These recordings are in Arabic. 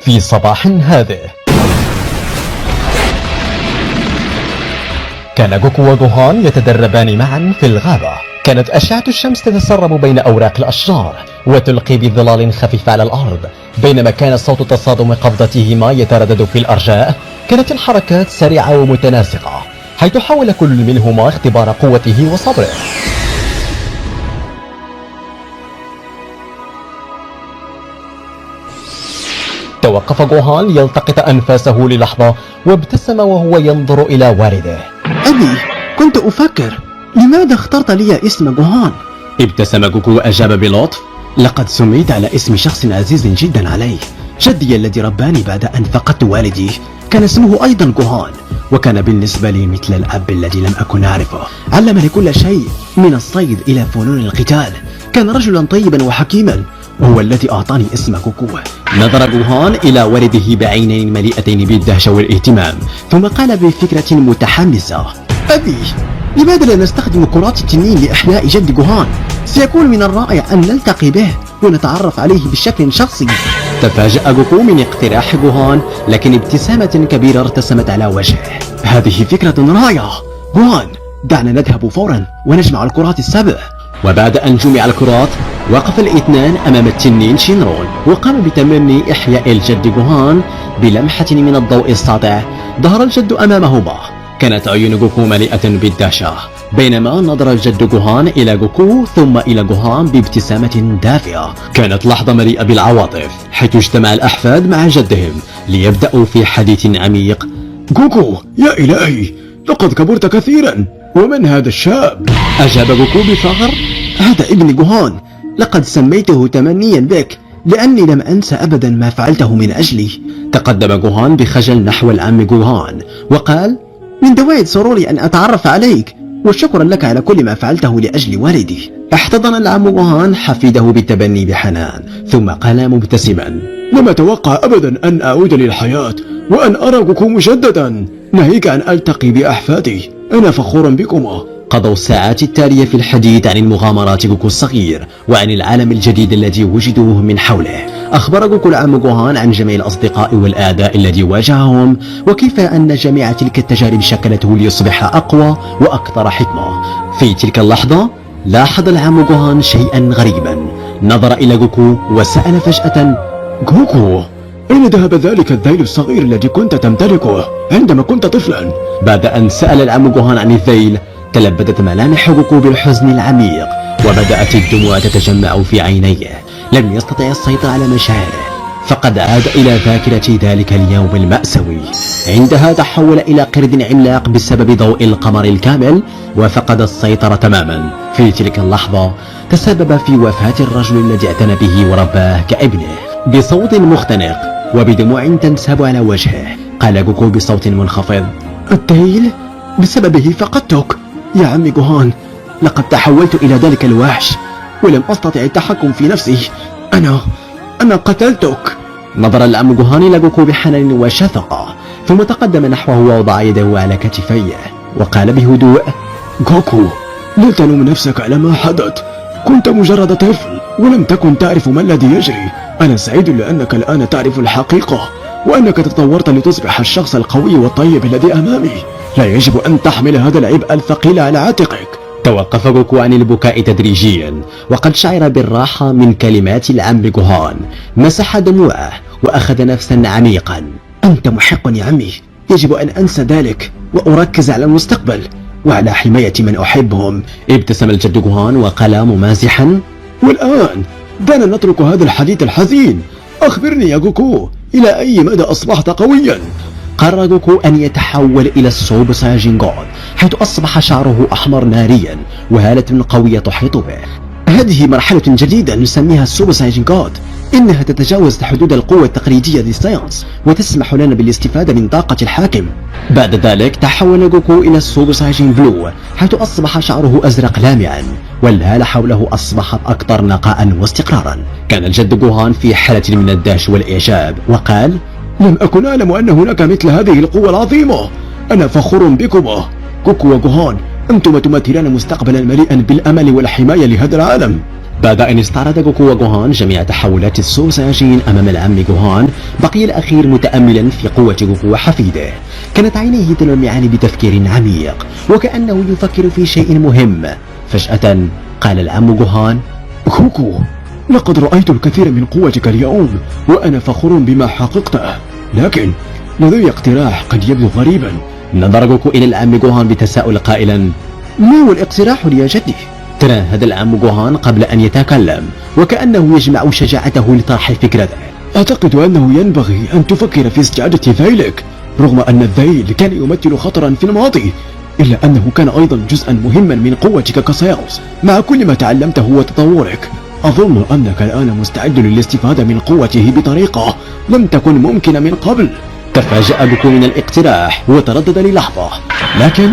في صباح هادئ كان جوكو وجوهان يتدربان معا في الغابة. كانت أشعة الشمس تتسرب بين أوراق الأشجار وتلقي بظلال خفيفة على الأرض، بينما كان صوت تصادم قبضتهما يتردد في الأرجاء. كانت الحركات سريعة ومتناسقة، حيث حاول كل منهما اختبار قوته وصبره. توقف جوهان ليلتقط أنفاسه للحظة، وابتسم وهو ينظر إلى والده. أبي، كنت أفكر لماذا اخترت لي اسم جوهان؟ ابتسم جوكو وأجاب بلطف: لقد سميت على اسم شخص عزيز جدا علي. جدي الذي رباني بعد أن فقدت والدي كان اسمه أيضا جوهان، وكان بالنسبة لي مثل الأب الذي لم أكن أعرفه. علمني كل شيء من الصيد إلى فنون القتال. كان رجلا طيبا وحكيما، وهو الذي أعطاني اسم جوكو. نظر جوهان إلى والده بعينين مليئتين بالدهشة والاهتمام، ثم قال بفكرة متحمسة: أبي، لماذا لا نستخدم كرات التنين لإحياء جد جوهان؟ سيكون من الرائع أن نلتقي به ونتعرف عليه بشكل شخصي. تفاجأ جوكو من اقتراح جوهان، لكن ابتسامة كبيرة ارتسمت على وجهه. هذه فكرة رائعة جوهان، دعنا نذهب فورا ونجمع الكرات السبع. وبعد أن جمع الكرات، وقف الاثنان أمام التنين شينرون، وقام بتمني إحياء الجد جوهان. بلمحة من الضوء الساطع ظهر الجد أمامهما. كانت عيون جوكو مليئة بالدهشة، بينما نظر الجد جوهان إلى جوكو ثم إلى جوهان بابتسامة دافئة. كانت لحظة مليئة بالعواطف، حيث اجتمع الأحفاد مع جدهم ليبدأوا في حديث عميق. جوكو، يا إلهي، لقد كبرت كثيرا. ومن هذا الشاب؟ أجاب جوكو بفخر: هذا ابن جوهان، لقد سميته تمنيا بك لأني لم أنسى أبدا ما فعلته من أجلي. تقدم جوهان بخجل نحو العم جوهان وقال: من دوائر سروري أن أتعرف عليك، وشكرا لك على كل ما فعلته لأجل والدي. احتضن العم جوهان حفيده بالتبني بحنان، ثم قال مبتسما: لم أتوقع أبدا أن أعود للحياة وأن أرى جوكو مجددا، ناهيك أن ألتقي بأحفادي. أنا فخور بكما. قضوا الساعات التالية في الحديث عن المغامرات جوكو الصغير وعن العالم الجديد الذي وجدوه من حوله. أخبر جوكو العم جوهان عن جميع الأصدقاء والأعداء الذي واجههم، وكيف أن جميع تلك التجارب شكلته ليصبح أقوى وأكثر حكمة. في تلك اللحظة لاحظ العم جوهان شيئا غريبا. نظر إلى جوكو وسأل فجأة: جوكو، أين ذهب ذلك الذيل الصغير الذي كنت تمتلكه عندما كنت طفلا؟ بعد أن سأل العم جوهان عن الذيل، تلبدت ملامح جوكو بالحزن العميق، وبدأت الدموع تتجمع في عينيه. لم يستطع السيطرة على مشاعره، فقد عاد إلى ذاكرة ذلك اليوم المأساوي. عندها تحول إلى قرد عملاق بسبب ضوء القمر الكامل، وفقد السيطرة تماما. في تلك اللحظة تسبب في وفاة الرجل الذي اعتنى به ورباه كابنه. بصوت مختنق وبدموع تنساب على وجهه، قال جوكو بصوت منخفض: الذيل، بسببه فقدتك يا عمي جوهان. لقد تحولت إلى ذلك الوحش ولم أستطع التحكم في نفسي. أنا قتلتك. نظر العم جوهان إلى جوكو بحنان وشفقة، ثم تقدم نحوه ووضع يده على كتفيه وقال بهدوء: جوكو، لا تلوم نفسك على ما حدث. كنت مجرد طفل ولم تكن تعرف ما الذي يجري. أنا سعيد لأنك الآن تعرف الحقيقة، وأنك تطورت لتصبح الشخص القوي والطيب الذي أمامي. لا يجب أن تحمل هذا العبء الثقيل على عاتقك. توقف جوكو عن البكاء تدريجيا، وقد شعر بالراحة من كلمات العم جوهان. مسح دموعه وأخذ نفسا عميقا. أنت محق يا عمي، يجب أن أنسى ذلك وأركز على المستقبل وعلى حماية من أحبهم. ابتسم الجد جوهان وقال ممازحا: والآن دعنا نترك هذا الحديث الحزين. أخبرني يا جوكو، إلى أي مدى أصبحت قويا؟ قرر جوكو أن يتحول إلى السوبر سايجن جود، حيث أصبح شعره أحمر ناريا وهالة قوية تحيط به. هذه مرحلة جديدة نسميها السوبر سايجن جود. إنها تتجاوز حدود القوة التقليدية للساينس وتسمح لنا بالاستفادة من طاقة الحاكم. بعد ذلك تحول جوكو إلى السوبر سايجن بلو، حيث أصبح شعره أزرق لامعا والهالة حوله أصبحت أكثر نقاء واستقرارا. كان الجد جوهان في حالة من الدهش والإعجاب وقال: لم أكن أعلم أن هناك مثل هذه القوة العظيمة. أنا فخور بكما. جوكو وجوهان، أنتم تمثلان مستقبلا مليئا بالأمل والحماية لهذا العالم. بعد أن استعرض جوكو وجوهان جميع تحولات السوساجين أمام العم جوهان، بقي الأخير متأملا في قوة جوكو وحفيده. كانت عينيه تلمعان بتفكير عميق وكأنه يفكر في شيء مهم. فجأة قال العم جوهان: جوكو، لقد رأيت الكثير من قوتك اليوم وأنا فخور بما حققته، لكن لدي اقتراح قد يبدو غريبا. نظر جوكو إلى العم جوهان بتساؤل قائلا: ما هو الاقتراح يا جدي؟ تنهد العم جوهان قبل أن يتكلم وكأنه يجمع شجاعته لطرح فكرته. أعتقد أنه ينبغي أن تفكر في استعادة ذيلك. رغم أن الذيل كان يمثل خطرا في الماضي، إلا أنه كان أيضا جزءا مهما من قوتك كسيوس. مع كل ما تعلمته وتطورك، أظن أنك الآن مستعد للاستفادة من قوته بطريقة لم تكن ممكنة من قبل. تفاجأ جوكو من الاقتراح وتردد للحظة. لكن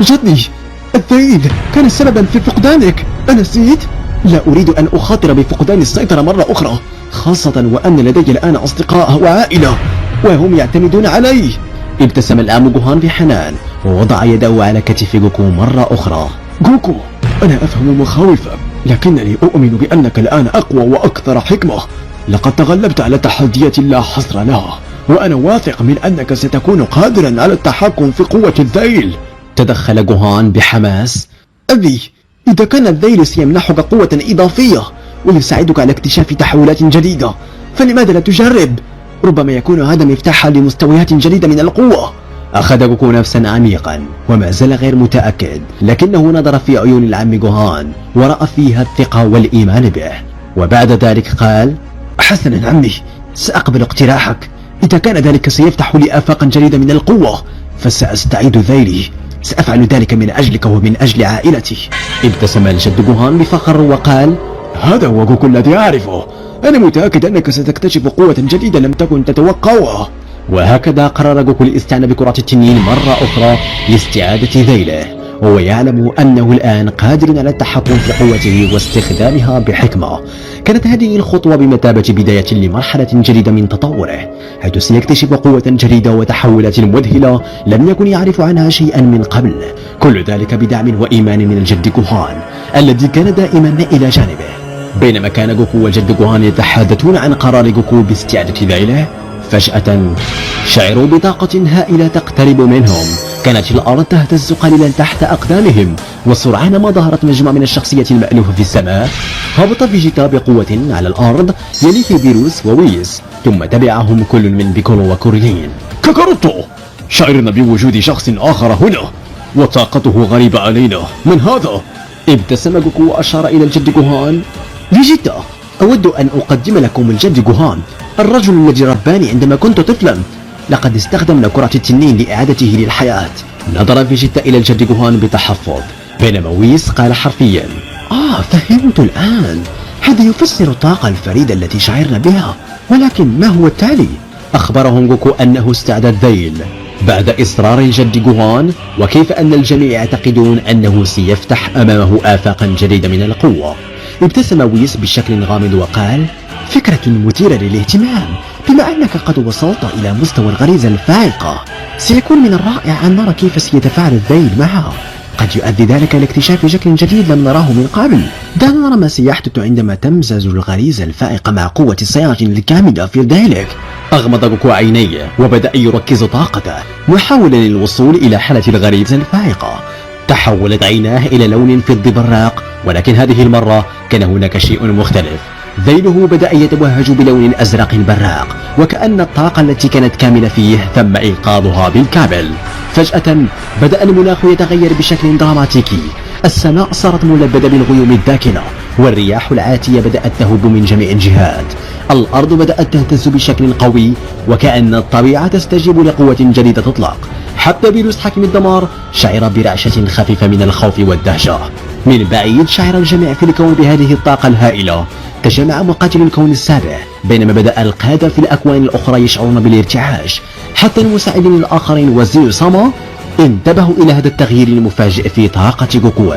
جدي، الذيل كان سببا في فقدانك، أنسيت؟ لا أريد أن أخاطر بفقدان السيطرة مرة أخرى، خاصة وأن لدي الآن أصدقاء وعائلة وهم يعتمدون علي. ابتسم العم جوهان بحنان ووضع يده على كتف جوكو مرة أخرى. جوكو، أنا أفهم مخاوفك، لكنني أؤمن بأنك الآن أقوى وأكثر حكمة. لقد تغلبت على تحديات لا حصر لها، وأنا واثق من أنك ستكون قادرا على التحكم في قوة الذيل. تدخل جوهان بحماس: أبي، إذا كان الذيل سيمنحك قوة إضافية ويساعدك على اكتشاف تحولات جديدة، فلماذا لا تجرب؟ ربما يكون هذا مفتاحا لمستويات جديدة من القوة. أخذ جوكو نفسا عميقا وما زال غير متأكد، لكنه نظر في عيون العم جوهان ورأى فيها الثقة والإيمان به. وبعد ذلك قال: حسنا عمي، سأقبل اقتراحك. إذا كان ذلك سيفتح لي آفاقا جديدة من القوة، فسأستعيد ذيلي. سأفعل ذلك من أجلك ومن أجل عائلتي. ابتسم الجد جوهان بفخر وقال: هذا هو جوكو الذي أعرفه. أنا متأكد أنك ستكتشف قوة جديدة لم تكن تتوقعها. وهكذا قرر جوكو الاستعانة بكرة التنين مرة أخرى لاستعادة ذيله، وهو يعلم أنه الآن قادر على التحكم في قوته واستخدامها بحكمة. كانت هذه الخطوة بمثابة بداية لمرحلة جديدة من تطوره، حيث سيكتشف قوة جديدة وتحولات مذهلة لم يكن يعرف عنها شيئا من قبل. كل ذلك بدعم وإيمان من الجد جوهان الذي كان دائما إلى جانبه. بينما كان جوكو والجد جوهان يتحدثون عن قرار جوكو باستعادة ذيله، فجأة شعروا بطاقة هائلة تقترب منهم. كانت الأرض تهتز قليلا تحت أقدامهم، وسرعان ما ظهرت مجموعة من الشخصية المألوفة في السماء. هبط فيجيتا بقوة على الأرض يليه بيروس وويس، ثم تبعهم كل من بيكولو وكوريين. كاكاروتو، شعرنا بوجود شخص آخر هنا وطاقته غريبة علينا. من هذا؟ ابتسم جوكو وأشار إلى الجد جوهان. فيجيتا، أود أن أقدم لكم الجد جوهان، الرجل الذي رباني عندما كنت طفلا. لقد استخدمنا كرة التنين لإعادته للحياة. نظر فيجيتا إلى الجد جوهان بتحفظ، بينما ويس قال حرفيا: فهمت الآن. هذا يفسر الطاقة الفريدة التي شعرنا بها، ولكن ما هو التالي؟ أخبرهم جوكو أنه استعاد الذيل بعد إصرار الجد جوهان، وكيف أن الجميع يعتقدون أنه سيفتح أمامه آفاقا جديدة من القوة. ابتسم ويس بشكل غامض وقال: فكرة مثيرة للاهتمام. بما أنك قد وصلت إلى مستوى الغريزة الفائقة، سيكون من الرائع أن نرى كيف سيتفاعل الذيل معها. قد يؤدي ذلك لاكتشاف شكل جديد لم نراه من قبل. دعنا نرى ما سيحدث عندما تمزج الغريزة الفائقة مع قوة الصياغة الكاملة في ذيلك. أغمض جوكو عينيه وبدأ يركز طاقته محاولا للوصول إلى حالة الغريزة الفائقة. تحولت عيناه إلى لون فضي براق، ولكن هذه المرة كان هناك شيء مختلف. ذيله بدأ يتوهج بلون أزرق براق، وكأن الطاقة التي كانت كامنة فيه تم إيقاظها بالكامل. فجأة بدأ المناخ يتغير بشكل دراماتيكي. السماء صارت ملبدة بالغيوم الداكنة، والرياح العاتية بدأت تهب من جميع الجهات. الأرض بدأت تهتز بشكل قوي، وكأن الطبيعة تستجيب لقوة جديدة تطلق. حتى بيروس حاكم الدمار شعر برعشة خفيفة من الخوف والدهشة. من بعيد شعر الجميع في الكون بهذه الطاقة الهائلة. تجمع مقاتل الكون السابع، بينما بدأ القادة في الأكوان الأخرى يشعرون بالارتعاش. حتى المساعدين الآخرين وزير ساما انتبهوا إلى هذا التغيير المفاجئ في طاقة جوكو.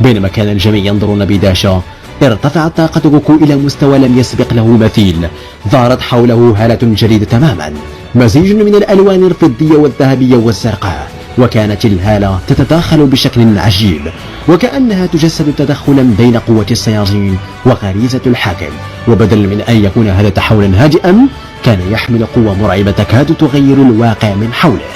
بينما كان الجميع ينظرون بدهشة، ارتفعت طاقة جوكو إلى مستوى لم يسبق له مثيل. ظهرت حوله هالة جديدة تماما، مزيج من الألوان الفضية والذهبية والزرقاء. وكانت الهالة تتداخل بشكل عجيب، وكأنها تجسد تدخلا بين قوة الصيادين وغريزة الحاكم، وبدلا من أن يكون هذا تحولا هادئا كان يحمل قوة مرعبة تكاد تغير الواقع من حوله.